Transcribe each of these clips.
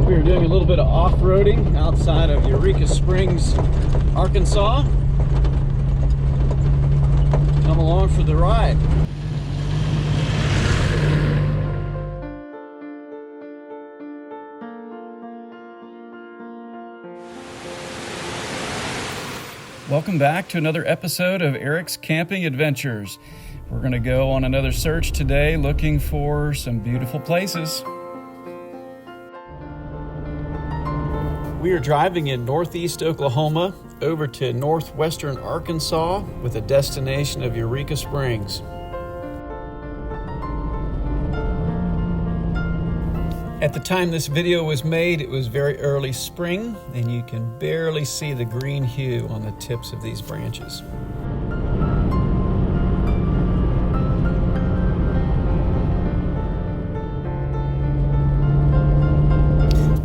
We are doing a little bit of off-roading outside of Eureka Springs, Arkansas. Come along for the ride. Welcome back to another episode of Eric's Camping Adventures. We're going to go on another search today looking for some beautiful places. We are driving in northeast Oklahoma over to northwestern Arkansas with a destination of Eureka Springs. At the time this video was made, it was very early spring, and you can barely see the green hue on the tips of these branches.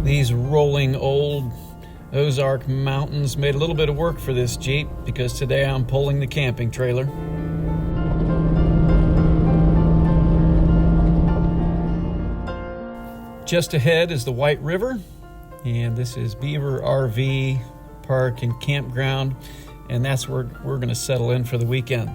These rolling old Ozark mountains made a little bit of work for this Jeep because today I'm pulling the camping trailer. Just ahead is the White River, and this is Beaver RV Park and Campground, and that's where we're going to settle in for the weekend.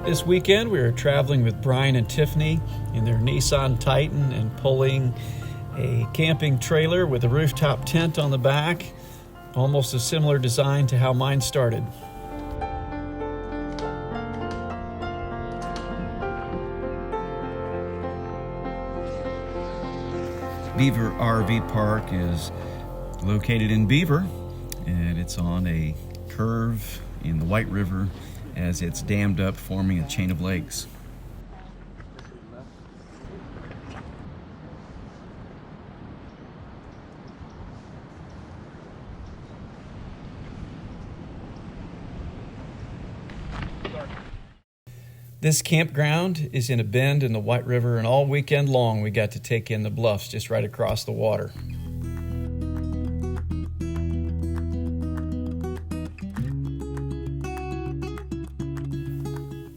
This weekend we are traveling with Bryan and Tiffany in their Nissan Titan and pulling a camping trailer with a rooftop tent on the back, almost a similar design to how mine started. Beaver RV Park is located in Beaver, and it's on a curve in the White River as it's dammed up, forming a chain of lakes. This campground is in a bend in the White River, and all weekend long we got to take in the bluffs just right across the water.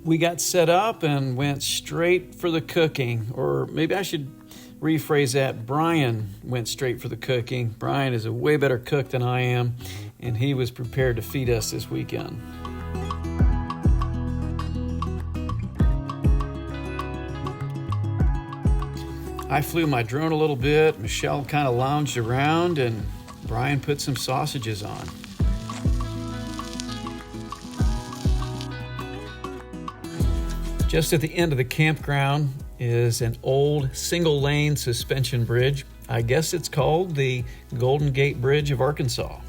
We got set up and went straight for the cooking, or maybe I should rephrase that. Bryan went straight for the cooking. Bryan is a way better cook than I am, and he was prepared to feed us this weekend. I flew my drone a little bit. Michelle kind of lounged around, and Bryan put some sausages on. Just at the end of the campground is an old single-lane suspension bridge. I guess it's called the Golden Gate Bridge of Arkansas.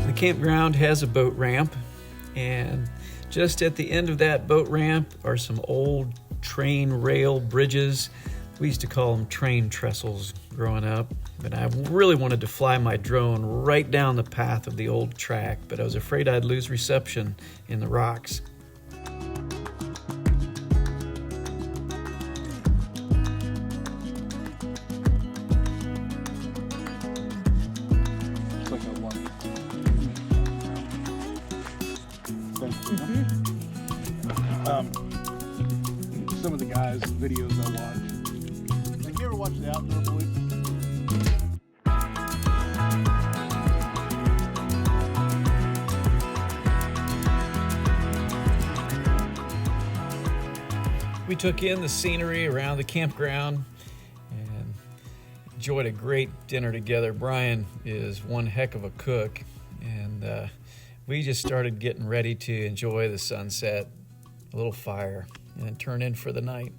The campground has a boat ramp, and just at the end of that boat ramp are some old train rail bridges. We used to call them train trestles growing up, but I really wanted to fly my drone right down the path of the old track, but I was afraid I'd lose reception in the rocks. Some of the guys' videos I watch. Like, you ever watch The Outdoor Boy? We took in the scenery around the campground and enjoyed a great dinner together. Bryan is one heck of a cook, and we just started getting ready to enjoy the sunset, a little fire, and then turn in for the night.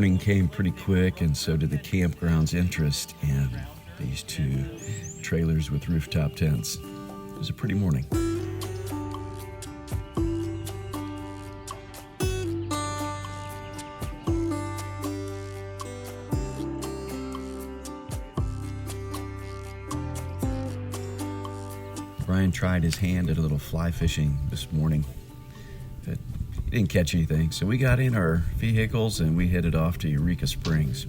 morning came pretty quick, and so did the campground's interest in these two trailers with rooftop tents. It was a pretty morning. Bryan tried his hand at a little fly fishing this morning, but he didn't catch anything. So we got in our vehicles and we headed off to Eureka Springs.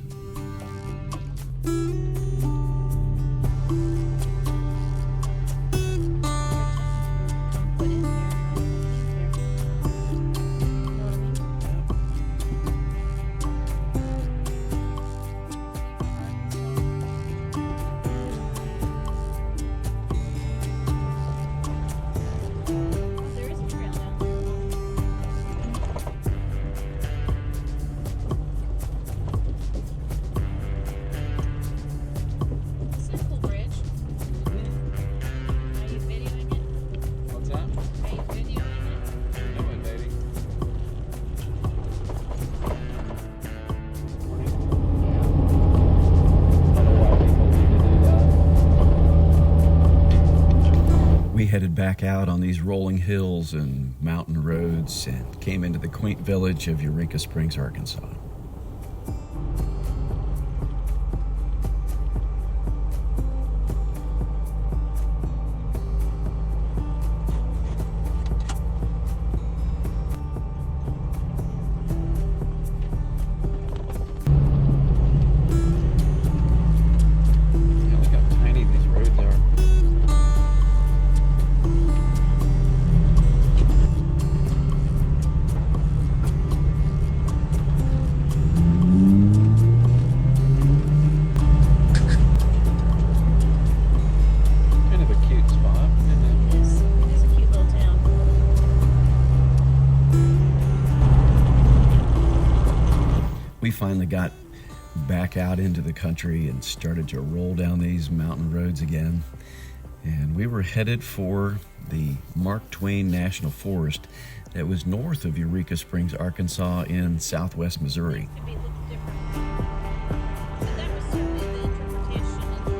We headed back out on these rolling hills and mountain roads and came into the quaint village of Eureka Springs, Arkansas. Look how tiny these roads are. Kind of a cute spot, isn't it? It is a cute little town. We finally got back out into the country and started to roll down these mountain roads again. And we were headed for the Mark Twain National Forest that was north of Eureka Springs, Arkansas in southwest Missouri. Could be a little different. But that was certainly the interpretation of the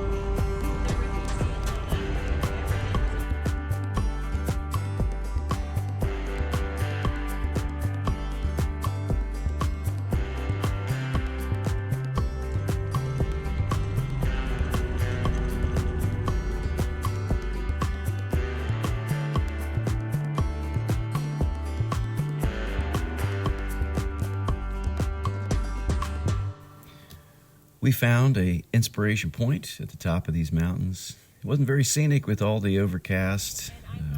We found a inspiration point at the top of these mountains. It wasn't very scenic with all the overcast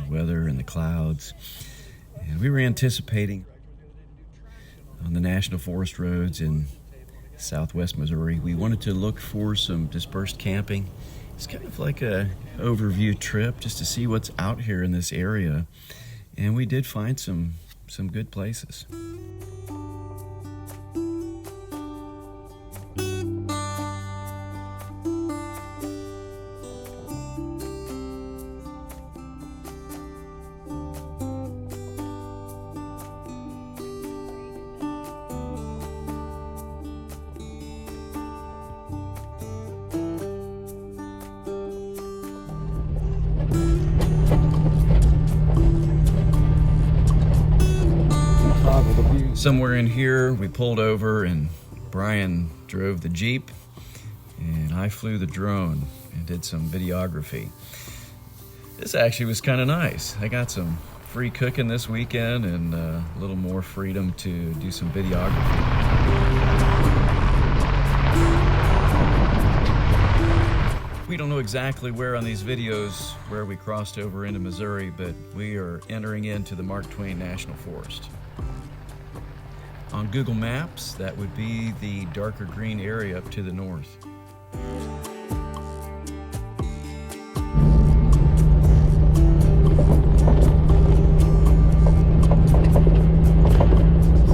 weather and the clouds. And we were anticipating on the National Forest roads in southwest Missouri, we wanted to look for some dispersed camping. It's kind of like a overview trip just to see what's out here in this area. And we did find some good places. Somewhere in here, we pulled over and Bryan drove the Jeep and I flew the drone and did some videography. This actually was kind of nice. I got some free cooking this weekend and a little more freedom to do some videography. We don't know exactly where on these videos where we crossed over into Missouri, but we are entering into the Mark Twain National Forest. On Google Maps, that would be the darker green area up to the north. See,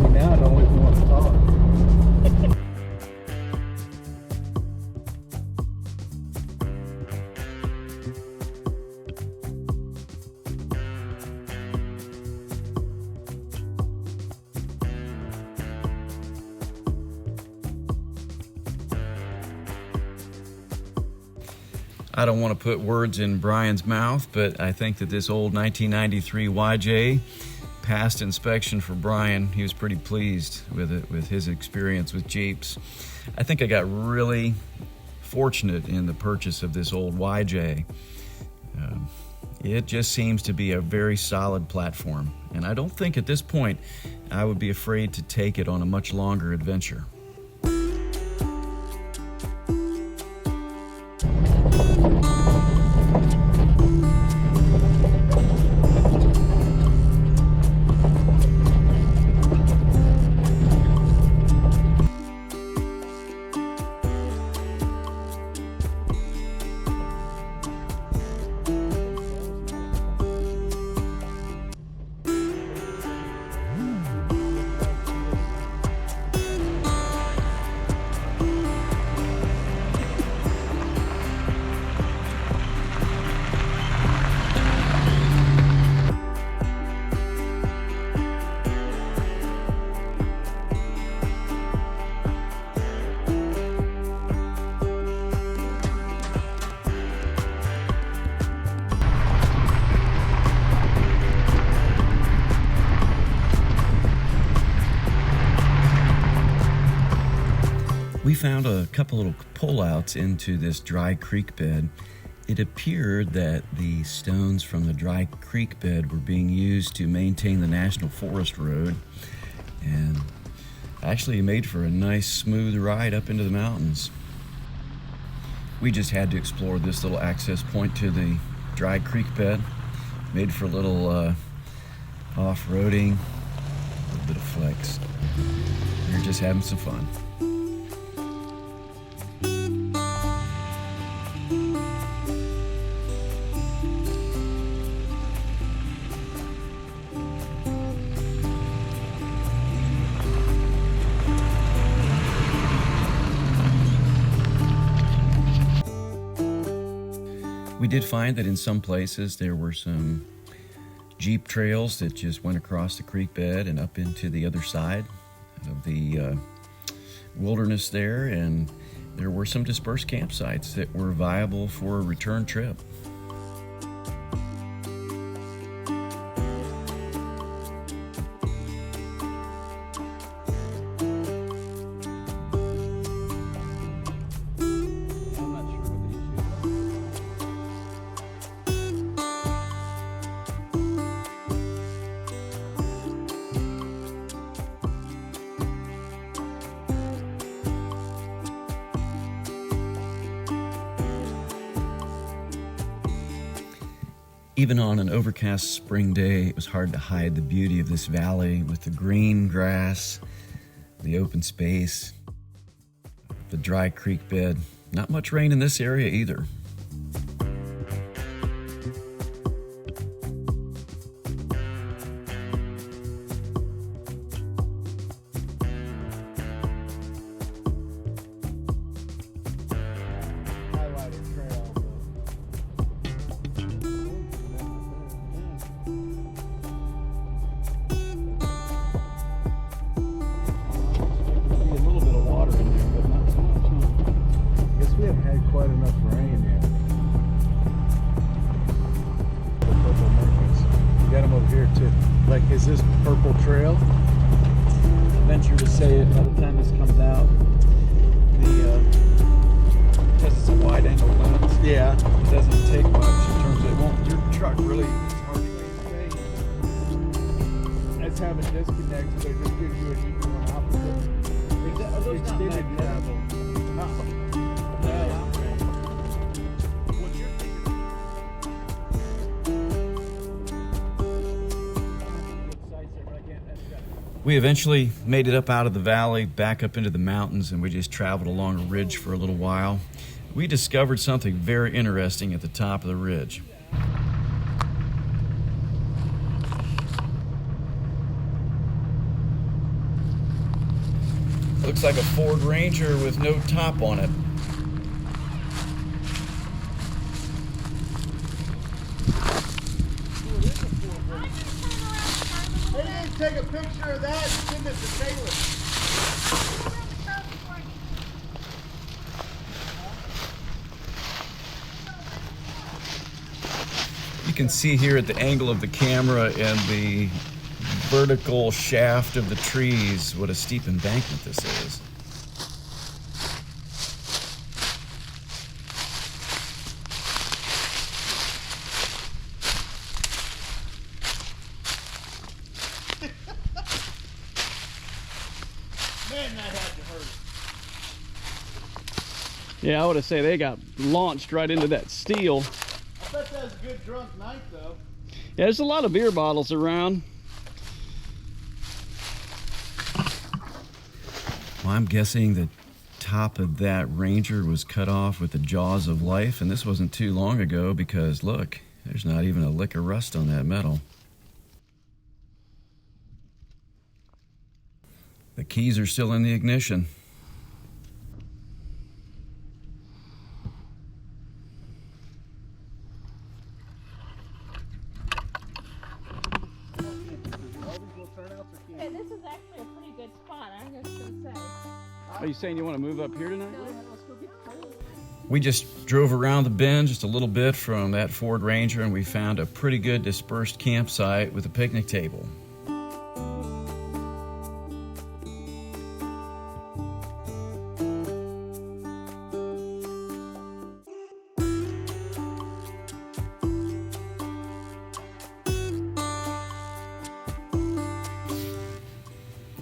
now I don't even want to talk. I don't want to put words in Bryan's mouth, but I think that this old 1993 YJ passed inspection for Bryan. He was pretty pleased with it, with his experience with Jeeps. I think I got really fortunate in the purchase of this old YJ. It just seems to be a very solid platform, and I don't think at this point I would be afraid to take it on a much longer adventure. We found a couple little pullouts into this dry creek bed. It appeared that the stones from the dry creek bed were being used to maintain the National Forest Road, and actually made for a nice smooth ride up into the mountains. We just had to explore this little access point to the dry creek bed. Made for a little off-roading, a little bit of flex. We were just having some fun. We did find that in some places there were some Jeep trails that just went across the creek bed and up into the other side of the wilderness there, and there were some dispersed campsites that were viable for a return trip. Even on an overcast spring day, it was hard to hide the beauty of this valley with the green grass, the open space, the dry creek bed. Not much rain in this area either. Highlighted trail. A little bit of water in there, but not so much. Huh? Guess we haven't had quite enough rain yet. The purple markings. You got them over here too. Like, is this purple trail? I venture to say it by the time this comes out, because it's a wide angle lens, Yeah. it doesn't take much in terms of, it won't, your truck really, it's hard to That's having disconnects, but it just gives you an equal and opposite. Are those not Extended magnetic? travel. No. What you're thinking We eventually made it up out of the valley, back up into the mountains, and we just traveled along a ridge for a little while. We discovered something very interesting at the top of the ridge. Looks like a Ford Ranger with no top on it. They didn't take a picture of that and send it to Taylor. you can see here at the angle of the camera and the vertical shaft of the trees what a steep embankment this is. Man, that had to hurt. Yeah, I would have said they got launched right into that steel. I bet that was a good drunk night, though. Yeah, there's a lot of beer bottles around. Well, I'm guessing the top of that Ranger was cut off with the jaws of life, and this wasn't too long ago because look, there's not even a lick of rust on that metal. The keys are still in the ignition. Hey, this is actually a pretty good spot. I'm just gonna say. Are you saying you want to move up here tonight? We just drove around the bend just a little bit from that Ford Ranger, and we found a pretty good dispersed campsite with a picnic table.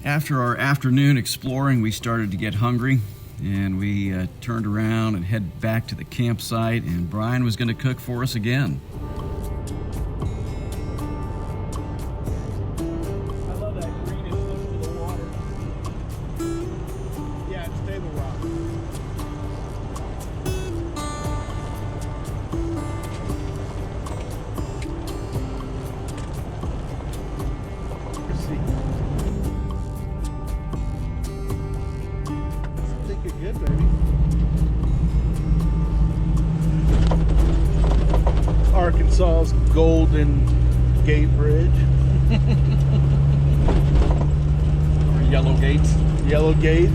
After our afternoon exploring, we started to get hungry, and we turned around and head back to the campsite, and Bryan was going to cook for us again. I love that greenish look to the water. Yeah, it's table rock. Let's see. I think you're good, baby. Arkansas's Golden Gate Bridge. Or Yellow Gates? Yellow Gate.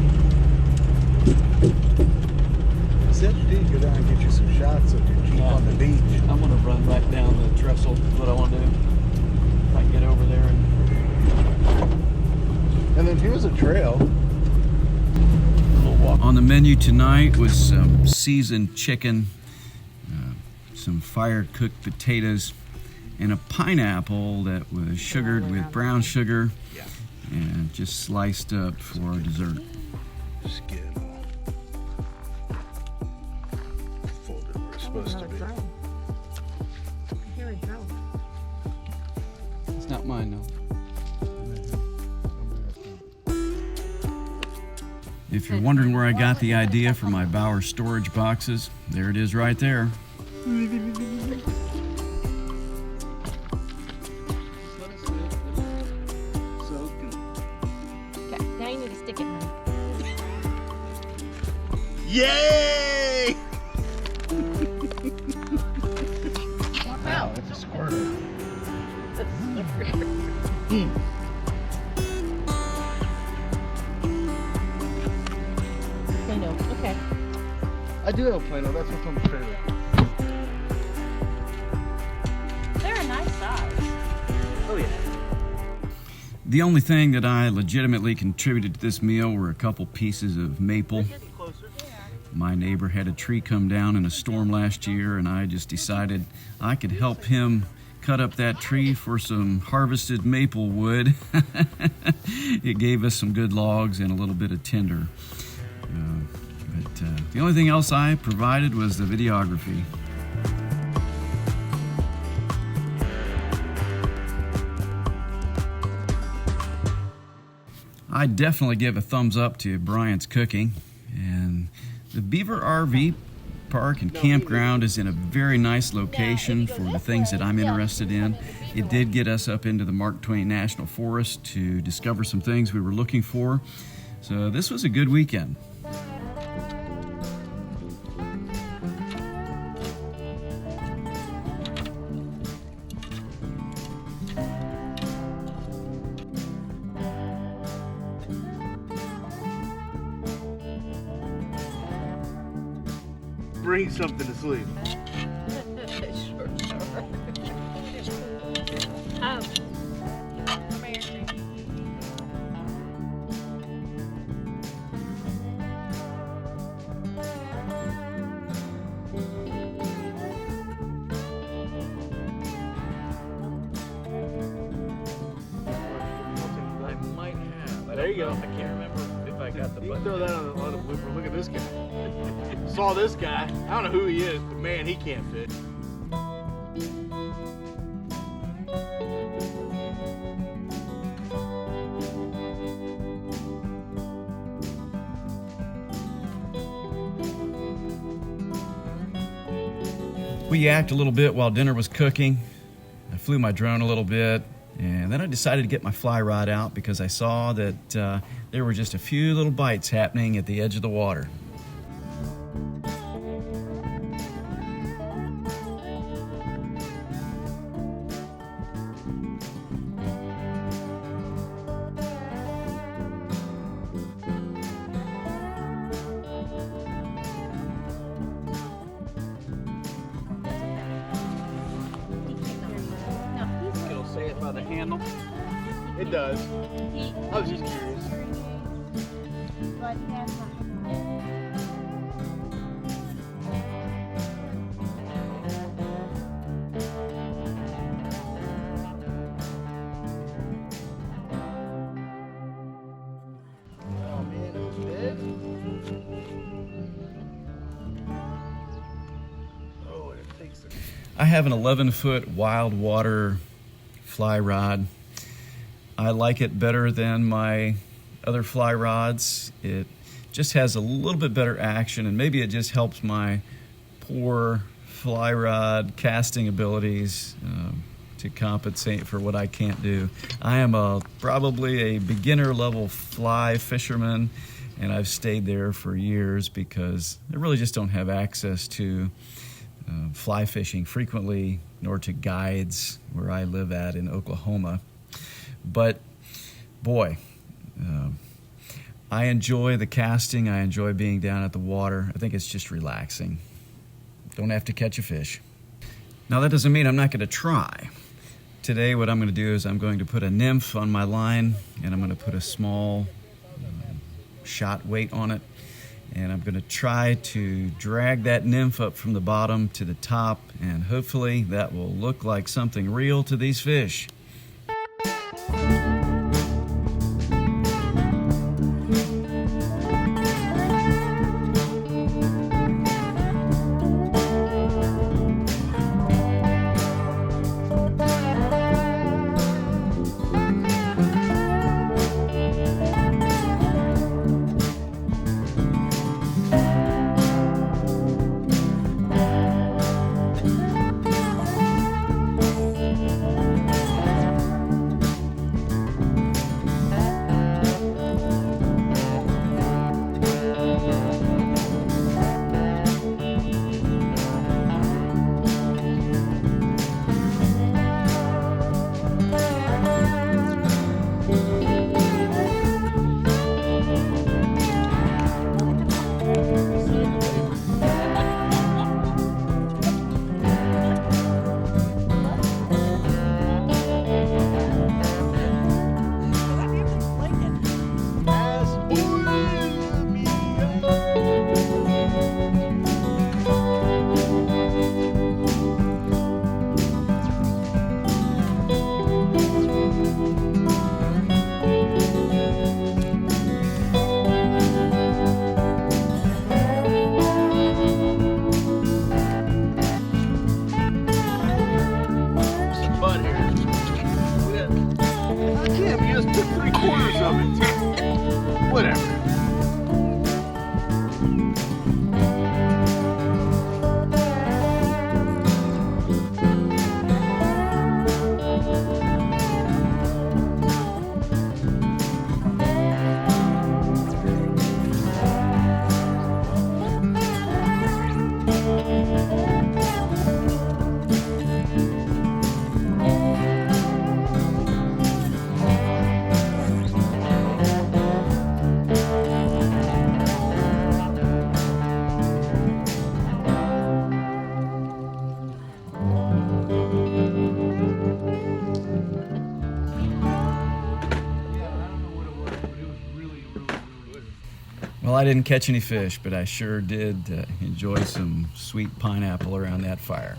I said you did go down and get you some shots of your Jeep on the beach. I'm gonna run right down the trestle. Is what I want to do. If I can get over there and And then here's a trail. a little walk. On the menu tonight was some seasoned chicken, some fire-cooked potatoes, and a pineapple that was sugared with brown sugar and just sliced up for our dessert. Just get it all folded where it's supposed to be. Here we go. It's not mine though. If you're wondering where I got the idea for my Bauer storage boxes, there it is right there. Okay, now you need to stick it in. Yay! Wow. It's a squirter. Plano. Okay. I do have Plano. That's what's on the trailer. They're a nice size. Oh yeah. The only thing that I legitimately contributed to this meal were a couple pieces of maple. My neighbor had a tree come down in a storm last year, and I just decided I could help him cut up that tree for some harvested maple wood. It gave us some good logs and a little bit of tinder. But the only thing else I provided was the videography. I definitely give a thumbs up to Bryan's cooking, and the Beaver RV Park and Campground is in a very nice location for the things that I'm interested in. It did get us up into the Mark Twain National Forest to discover some things we were looking for, so this was a good weekend. Bring something to sleep. Sure. there you go. I can't remember if I got the You can button. throw that on a blooper. Look at this guy. Saw this guy. I don't know who he is, but man, he can't fish. We yacked a little bit while dinner was cooking. I flew my drone a little bit, and then I decided to get my fly rod out because I saw that there were just a few little bites happening at the edge of the water. It'll say it by the handle. It does. I was just curious. But that's not. Oh man, it was dead. Oh, and it takes it. I have an 11-foot wild water fly rod. I like it better than my other fly rods. It just has a little bit better action, and maybe it just helps my poor fly rod casting abilities to compensate for what I can't do. I am probably a beginner level fly fisherman, and I've stayed there for years because I really just don't have access to fly fishing frequently, nor to guides where I live at in Oklahoma. But boy, I enjoy the casting. I enjoy being down at the water. I think it's just relaxing. Don't have to catch a fish. Now that doesn't mean I'm not going to try. Today what I'm going to do is I'm going to put a nymph on my line, and I'm going to put a small shot weight on it, and I'm going to try to drag that nymph up from the bottom to the top, and hopefully that will look like something real to these fish. Whatever. Well, I didn't catch any fish, but I sure did enjoy some sweet pineapple around that fire.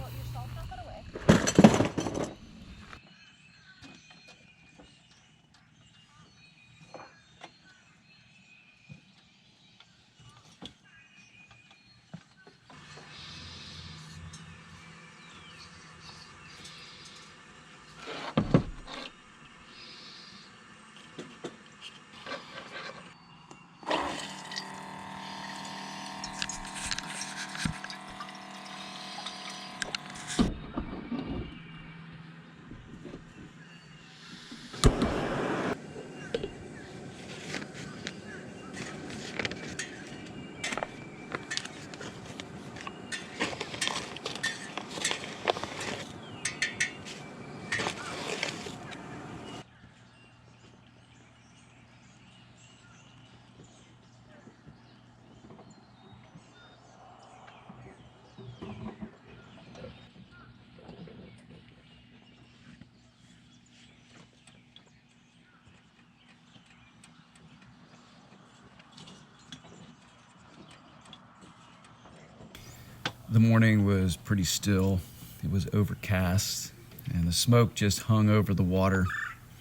The morning was pretty still. It was overcast, and the smoke just hung over the water.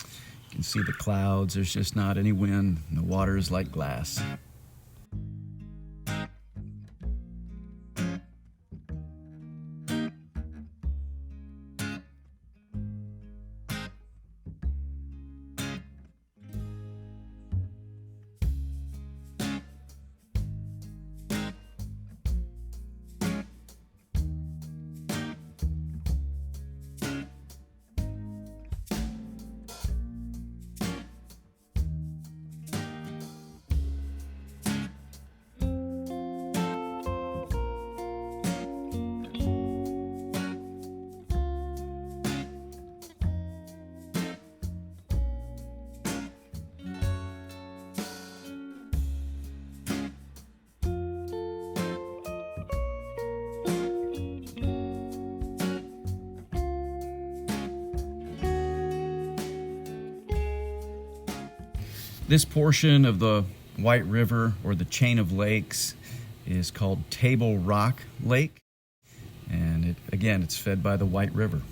You can see the clouds. There's just not any wind, and the water is like glass. This portion of the White River, or the chain of lakes, is called Table Rock Lake, and it's fed by the White River.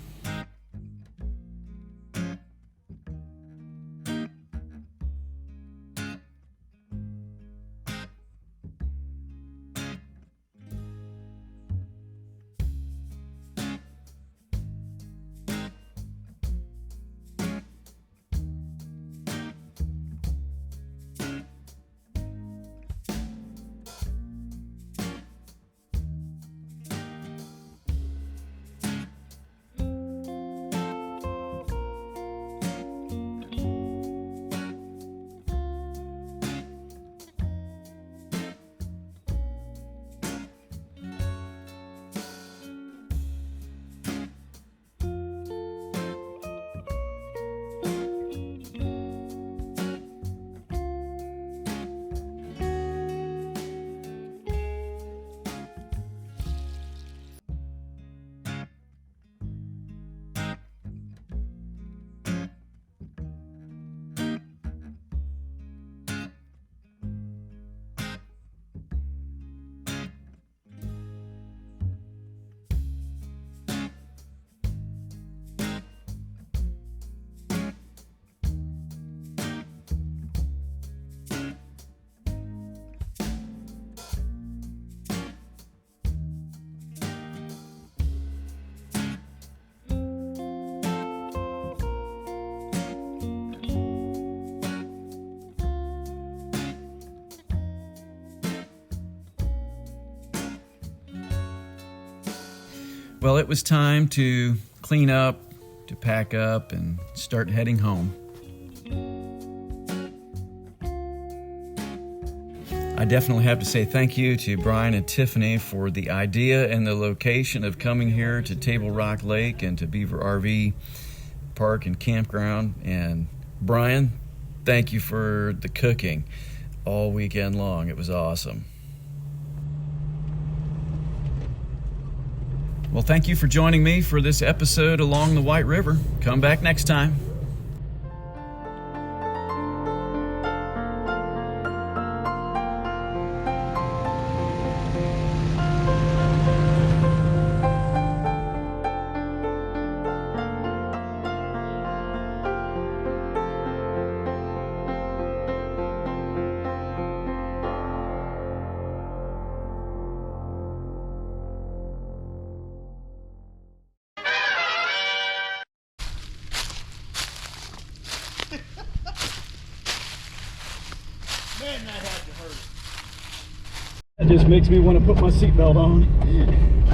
Well, it was time to clean up, to pack up, and start heading home. I definitely have to say thank you to Bryan and Tiffany for the idea and the location of coming here to Table Rock Lake and to Beaver RV Park and Campground. And Bryan, thank you for the cooking all weekend long. It was awesome. Well, thank you for joining me for this episode along the White River. Come back next time. That just makes me want to put my seatbelt on.